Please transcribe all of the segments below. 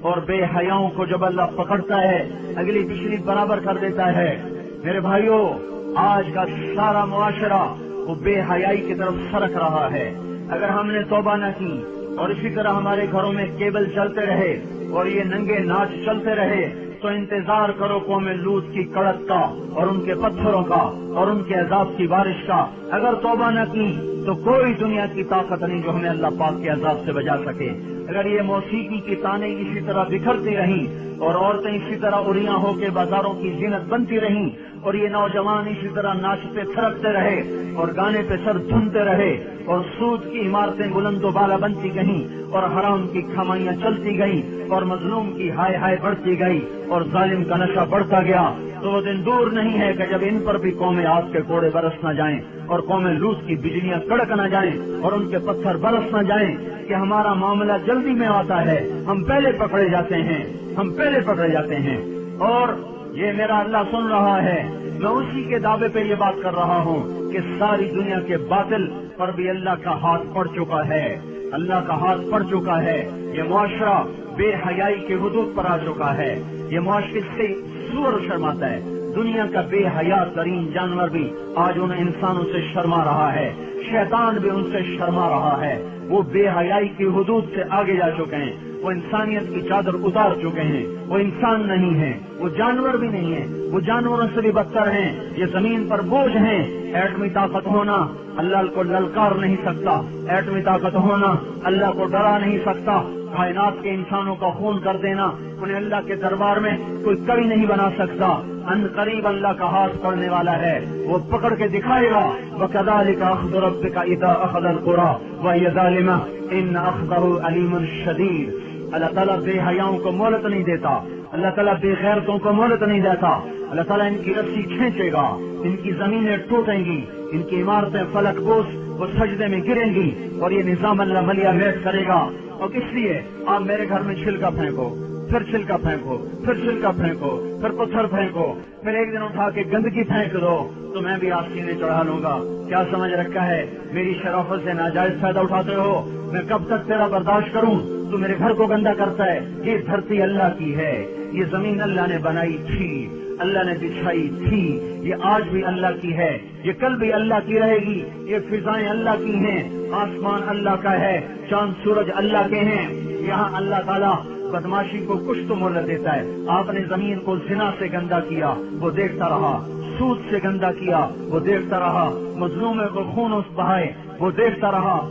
اور بے حیاؤں کو جب اللہ پکڑتا ہے اگلی پچھلی برابر کر دیتا ہے۔ میرے بھائیوں، آج کا سارا معاشرہ وہ بے حیائی کی طرف سرک رہا ہے۔ اگر ہم نے توبہ نہ کی اور اسی طرح ہمارے گھروں میں کیبل چلتے رہے اور یہ ننگے ناچ چلتے رہے تو انتظار کرو قوم لوط کی کڑک کا اور ان کے پتھروں کا اور ان کے عذاب کی بارش کا۔ اگر توبہ نہ کی تو کوئی دنیا کی طاقت نہیں جو ہمیں اللہ پاک کے عذاب سے بچا سکے۔ اگر یہ موسیقی کی تانیں اسی طرح بکھرتی رہیں اور عورتیں اسی طرح اریاں ہو کے بازاروں کی زینت بنتی رہیں اور یہ نوجوان اسی طرح ناچتے تھرکتے رہے اور گانے پہ سر دھنتے رہے اور سود کی عمارتیں بلند و بالا بنتی گئیں اور حرام کی کمائیاں چلتی گئیں اور مظلوم کی ہائے ہائے بڑھتی گئی اور ظالم کا نشہ بڑھتا گیا، تو وہ دن دور نہیں ہے کہ جب ان پر بھی قوم عاد کے کوڑے برس نہ جائیں اور قوم لوط کی بجلیاں کڑک نہ جائیں اور ان کے پتھر برس نہ جائیں کہ ہمارا معاملہ جلدی میں آتا ہے، ہم پہلے پکڑے جاتے ہیں، ہم پہلے پکڑے جاتے ہیں۔ اور یہ میرا اللہ سن رہا ہے، میں اسی کے دعوے پہ یہ بات کر رہا ہوں کہ ساری دنیا کے باطل پر بھی اللہ کا ہاتھ پڑ چکا ہے، اللہ کا ہاتھ پڑ چکا ہے۔ یہ معاشرہ بے حیائی کے حدود پر آ چکا ہے، یہ معاشرے سے سور شرماتا ہے۔ دنیا کا بے حیا ترین جانور بھی آج ان انسانوں سے شرما رہا ہے، شیطان بھی ان سے شرما رہا ہے۔ وہ بے حیائی کی حدود سے آگے جا چکے ہیں، وہ انسانیت کی چادر اتار چکے ہیں، وہ انسان نہیں ہیں، وہ جانور بھی نہیں ہیں، وہ جانوروں سے بھی بدتر ہیں، یہ زمین پر بوجھ ہیں۔ ایٹمی طاقت ہونا اللہ کو للکار نہیں سکتا، ایٹمی طاقت ہونا اللہ کو ڈرا نہیں سکتا، کائنات کے انسانوں کا خون کر دینا انہیں اللہ کے دربار میں کوئی کبھی نہیں بنا سکتا۔ ان قریب اللہ کا ہاتھ پڑنے والا ہے، وہ پکڑ کے دکھائے گا۔ وَكَذَلِكَ أَخْذُ رَبِّكَ إِذَا أَخَذَ الْقُرَىٰ وَهِيَ ظَالِمَةٌ إِنَّ أَخْذَهُ أَلِيمٌ شَدِيدٌ۔ اللہ تعالیٰ بے حیاؤں کو مہلت نہیں دیتا، اللہ تعالیٰ بے غیرتوں کو مہلت نہیں دیتا۔ اللہ تعالیٰ ان کی رسی کھینچے گا، ان کی زمینیں ٹوٹیں گی، ان کی عمارتیں فلک بوس وہ سجدے میں گریں گی اور یہ نظام اللہ ملیہ میٹ کرے گا۔ اور اس لیے آپ میرے گھر میں چھلکا پھینکو، پھر چھلکا پھینکو، پھر چھلکا پھینکو، پھر پتھر پھینکو، پھر ایک دن اٹھا کے گندگی پھینک دو تو میں بھی آپ سینے چڑھا لوں گا۔ کیا سمجھ رکھا ہے؟ میری شرافت سے ناجائز فائدہ اٹھاتے ہو، میں کب تک تیرا برداشت کروں؟ تو میرے گھر کو گندا کرتا ہے۔ یہ دھرتی اللہ کی ہے، یہ زمین اللہ نے بنائی تھی، اللہ نے بچھائی تھی، یہ آج بھی اللہ کی ہے، یہ کل بھی اللہ کی رہے گی، یہ فضائیں اللہ کی ہیں، آسمان اللہ کا ہے، چاند سورج اللہ کے ہیں۔ یہاں اللہ تعالیٰ بدماشی کو کچھ تو مہلت دیتا ہے۔ آپ نے زمین کو زنا سے گندا کیا، وہ دیکھتا رہا، سود سے گندا کیا، وہ دیکھتا رہا، مظلوموں کو خون بہائے، وہ دیکھتا رہا۔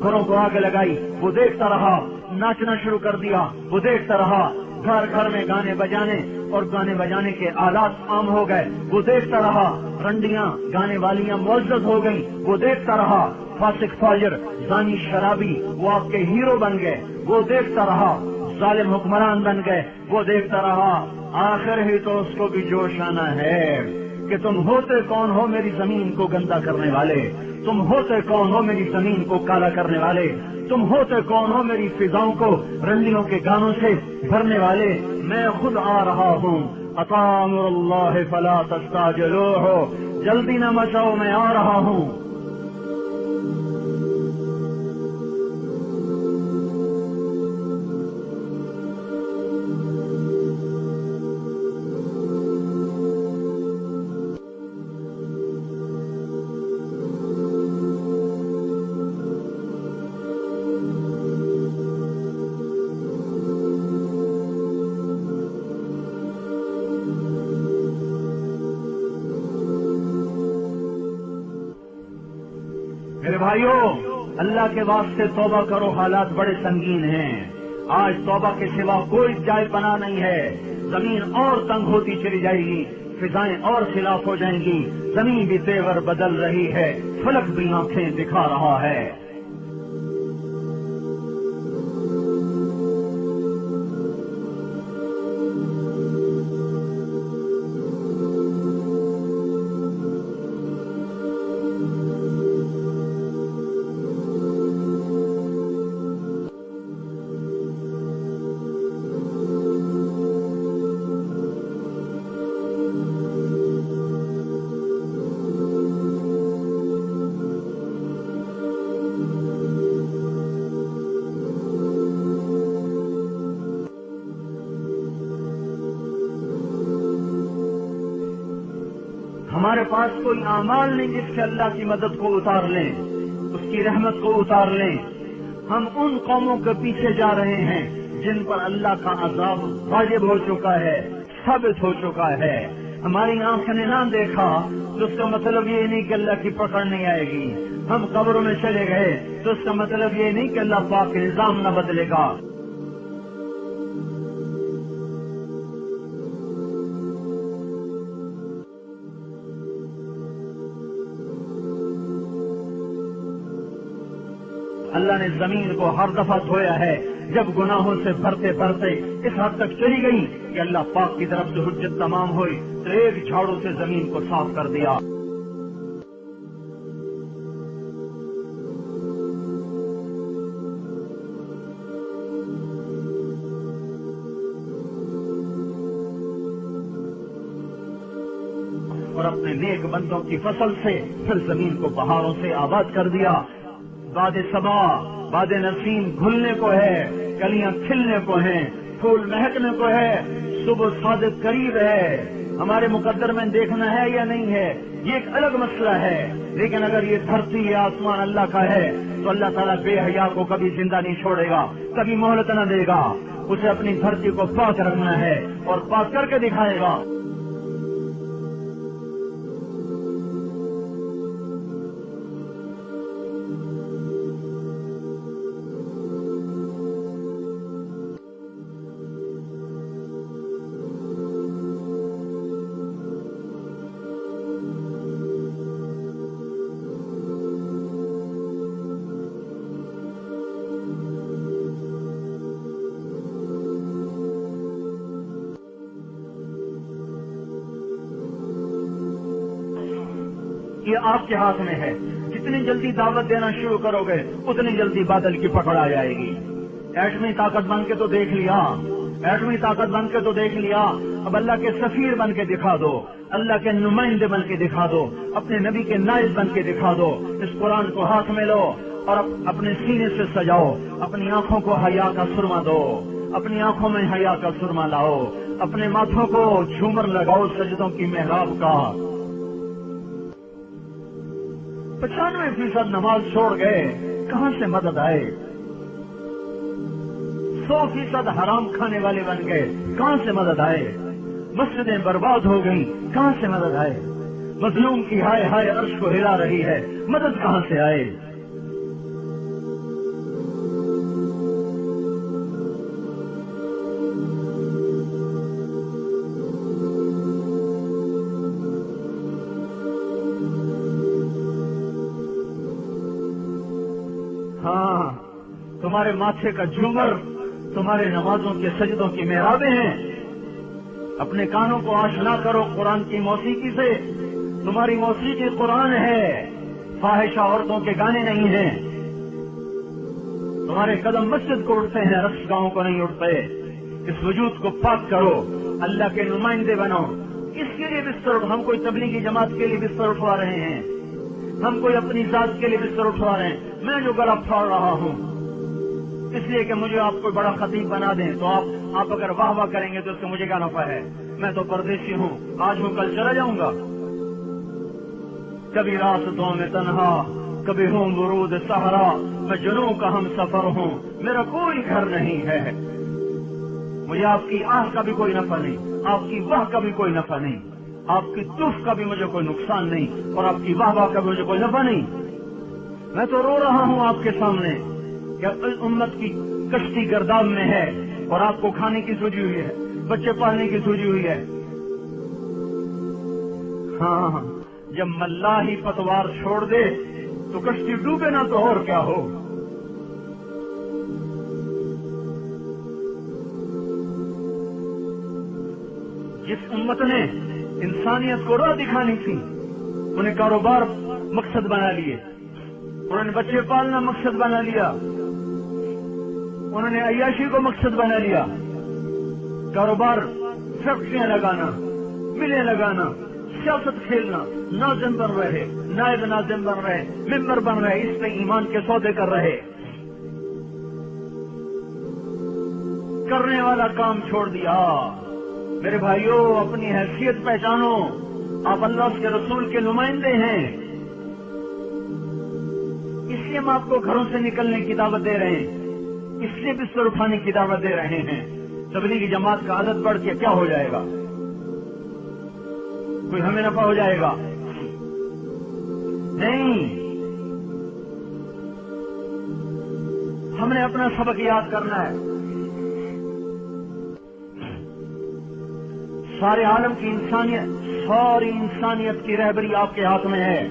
گھروں کو آگ لگائی، وہ دیکھتا رہا، ناچنا شروع کر دیا، وہ دیکھتا رہا، گھر گھر میں گانے بجانے اور گانے بجانے کے آلات عام ہو گئے، وہ دیکھتا رہا، رنڈیاں گانے والیاں معزز ہو گئیں، وہ دیکھتا رہا، فاسق فاجر زانی شرابی وہ آپ کے ہیرو بن گئے، وہ دیکھتا رہا، ظالم حکمران بن گئے، وہ دیکھتا رہا۔ آخر ہی تو اس کو بھی جوش آنا ہے کہ تم ہوتے کون ہو میری زمین کو گندا کرنے والے، تم ہوتے کون ہو میری زمین کو کالا کرنے والے، تم ہوتے کون ہو میری فضاؤں کو رنڈیوں کے گانوں سے بھرنے والے۔ میں خود آ رہا ہوں، اتی امر اللہ فلا تستعجلوہ، جلدی نہ مچاؤ، میں آ رہا ہوں۔ میرے بھائیوں، اللہ کے واسطے توبہ کرو، حالات بڑے سنگین ہیں۔ آج توبہ کے سوا کوئی جائے پناہ نہیں ہے۔ زمین اور تنگ ہوتی چلی جائے گی، فضائیں اور خلاف ہو جائیں گی، زمین بھی تیور بدل رہی ہے، فلک بھی آنکھیں دکھا رہا ہے۔ ہمارے پاس کوئی اعمال نہیں جس سے اللہ کی مدد کو اتار لیں، اس کی رحمت کو اتار لیں۔ ہم ان قوموں کے پیچھے جا رہے ہیں جن پر اللہ کا عذاب واجب ہو چکا ہے، ثابت ہو چکا ہے۔ ہماری آنکھ نے نہ دیکھا تو اس کا مطلب یہ نہیں کہ اللہ کی پکڑ نہیں آئے گی۔ ہم قبروں میں چلے گئے تو اس کا مطلب یہ نہیں کہ اللہ پاک کے نظام نہ بدلے گا۔ اللہ نے زمین کو ہر دفعہ دھویا ہے جب گناہوں سے بھرتے بھرتے اس حد تک چلی گئی کہ اللہ پاک کی طرف سے حجت تمام ہوئی تو ایک جھاڑو سے زمین کو صاف کر دیا۔ اور اپنے نیک بندوں کی فصل سے پھر زمین کو بہاروں سے آباد کر دیا۔ باد صبا، باد نسیم گھلنے کو ہے، کلیاں کھلنے کو ہیں، پھول مہکنے کو ہے، صبح صادق قریب ہے۔ ہمارے مقدر میں دیکھنا ہے یا نہیں ہے یہ ایک الگ مسئلہ ہے، لیکن اگر یہ دھرتی یا آسمان اللہ کا ہے تو اللہ تعالیٰ بے حیا کو کبھی زندہ نہیں چھوڑے گا، کبھی مہلت نہ دے گا۔ اسے اپنی دھرتی کو پاک رکھنا ہے اور پاک کر کے دکھائے گا۔ یہ آپ کے ہاتھ میں ہے، جتنی جلدی دعوت دینا شروع کرو گے اتنی جلدی بادل کی پکڑ آ جائے گی۔ ایٹمی طاقت بن کے تو دیکھ لیا، ایٹمی طاقت بن کے تو دیکھ لیا، اب اللہ کے سفیر بن کے دکھا دو، اللہ کے نمائندے بن کے دکھا دو، اپنے نبی کے نائب بن کے دکھا دو۔ اس قرآن کو ہاتھ میں لو اور اپنے سینے سے سجاؤ، اپنی آنکھوں کو حیا کا سرما دو، اپنی آنکھوں میں حیا کا سرما لاؤ، اپنے ماتھوں کو جھومر لگاؤ سجدوں کی محراب کا۔ 95% نماز چھوڑ گئے، کہاں سے مدد آئے؟ 100% حرام کھانے والے بن گئے، کہاں سے مدد آئے؟ مسجدیں برباد ہو گئی، کہاں سے مدد آئے؟ مظلوم کی ہائے ہائے عرش کو ہلا رہی ہے، مدد کہاں سے آئے؟ ہاں، تمہارے ماتھے کا جھومر تمہارے نمازوں کے سجدوں کی محرابیں ہیں۔ اپنے کانوں کو آشنا کرو قرآن کی موسیقی سے، تمہاری موسیقی قرآن ہے، فاحشہ عورتوں کے گانے نہیں ہیں۔ تمہارے قدم مسجد کو اٹھتے ہیں، رقص گاؤں کو نہیں اٹھتے۔ اس وجود کو پاک کرو، اللہ کے نمائندے بنو۔ اس کے لیے بستر، ہم کوئی تبلیغی جماعت کے لیے بستر اٹھوا رہے ہیں، ہم کوئی اپنی ذات کے لیے بستر اٹھوا رہے ہیں۔ میں جو گلا پھاڑ رہا ہوں اس لیے کہ مجھے آپ کو بڑا خطیب بنا دیں تو آپ اگر واہ واہ کریں گے تو اس سے مجھے کیا نفع ہے؟ میں تو پردیسی ہوں، آج ہوں کل چلا جاؤں گا۔ کبھی راستوں میں تنہا، کبھی ہوں ورود صحرا، میں جنوں کا ہم سفر ہوں، میرا کوئی گھر نہیں ہے۔ مجھے آپ کی آہ کا بھی کوئی نفع نہیں، آپ کی واہ کا بھی کوئی نفع نہیں، آپ کی تف کا بھی مجھے کوئی نقصان نہیں، اور آپ کی واہ واہ کا بھی مجھے کوئی نفع نہیں۔ میں تو رو رہا ہوں آپ کے سامنے کہ امت کی کشتی گرداب میں ہے اور آپ کو کھانے کی سوچی ہوئی ہے، بچے پالنے کی سوچی ہوئی ہے۔ ہاں، جب ملا ہی پتوار چھوڑ دے تو کشتی ڈوبے نہ تو اور کیا ہو۔ جس امت نے انسانیت کو راہ دکھانی تھی انہیں کاروبار مقصد بنا لیے، انہوں نے بچے پالنا مقصد بنا لیا، انہوں نے عیاشی کو مقصد بنا لیا، کاروبار، فیکٹریاں لگانا، ملیں لگانا، سیاست کھیلنا، ناظم بن رہے، نائب ناظم بن رہے، ممبر بن رہے، اس پہ ایمان کے سودے کر رہے۔ کرنے والا کام چھوڑ دیا۔ میرے بھائیوں، اپنی حیثیت پہچانو، آپ اللہ اس کے رسول کے نمائندے ہیں، اس لیے ہم آپ کو گھروں سے نکلنے کی دعوت دے رہے ہیں، اس لیے بستر اٹھانے کی دعوت دے رہے ہیں۔ تبلیغی جماعت کا عادت بڑھ کے کیا ہو جائے گا؟ کوئی ہمیں نفع ہو جائے گا؟ نہیں، ہم نے اپنا سبق یاد کرنا ہے۔ سارے عالم کی انسانیت، ساری انسانیت کی رہبری آپ کے ہاتھ میں ہے۔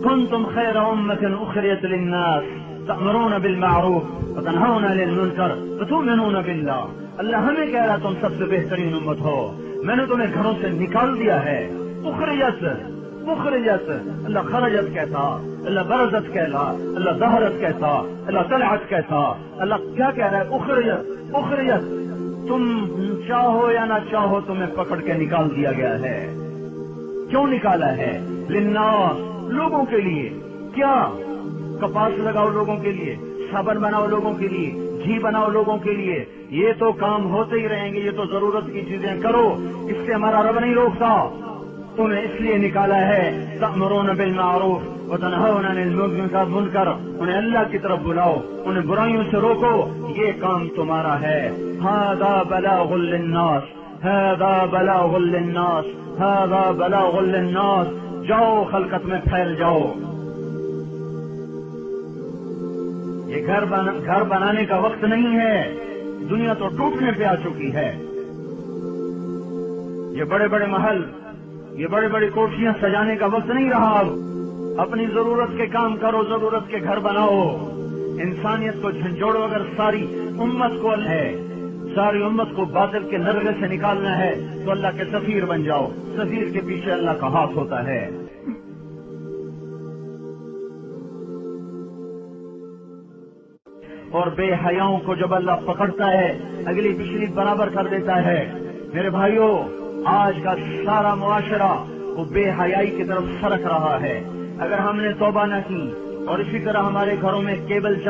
كنتم خير أمة أخرجت للناس تأمرون بالمعروف وتنهون عن المنكر وتؤمنون بالله۔ اللہ ہمیں کہہ رہا تم سب سے بہترین امت ہو، میں نے تمہیں گھروں سے نکال دیا ہے۔ اخرجت، اللہ خرجت کہتا، اللہ برزت کہتا، اللہ ظہرت کہتا، اللہ طلعت کہتا، اللہ کیا کہہ رہا ہے؟ اخرجت، تم چاہو یا نہ چاہو تمہیں پکڑ کے نکال دیا گیا ہے۔ کیوں نکالا ہے؟ للناس، لوگوں کے لیے۔ کیا؟ کپاس لگاؤ لوگوں کے لیے، صابن بناؤ لوگوں کے لیے، گھی بناؤ لوگوں کے لیے، یہ تو کام ہوتے ہی رہیں گے، یہ تو ضرورت کی چیزیں کرو، اس سے ہمارا رب نہیں روکتا۔ تمہیں اس لیے نکالا ہے تأمرون بالمعروف وتنہون عن المنکر، انہیں اللہ کی طرف بلاؤ، انہیں برائیوں سے روکو، یہ کام تمہارا ہے۔ ھذا بلاغ للناس، ھذا بلاغ للناس، ھذا بلاغ للناس، جاؤ خلقت میں پھیل جاؤ۔ یہ گھر بنانے کا وقت نہیں ہے، دنیا تو ٹوٹنے پہ آ چکی ہے۔ یہ بڑے بڑے محل، یہ بڑی بڑی کوٹھیاں سجانے کا وقت نہیں رہا۔ اب اپنی ضرورت کے کام کرو، ضرورت کے گھر بناؤ۔ انسانیت کو جھنجھوڑو، اگر ساری امت کو ہے، ساری امت کو باطل کے نرغے سے نکالنا ہے تو اللہ کے سفیر بن جاؤ۔ سفیر کے پیچھے اللہ کا ہاتھ ہوتا ہے۔ اور بے حیاؤں کو جب اللہ پکڑتا ہے، اگلی پچھلی برابر کر دیتا ہے۔ میرے بھائیوں، آج کا سارا معاشرہ وہ بے حیائی کی طرف سرک رہا ہے۔ اگر ہم نے توبہ نہ کی اور اسی طرح ہمارے گھروں میں کیبل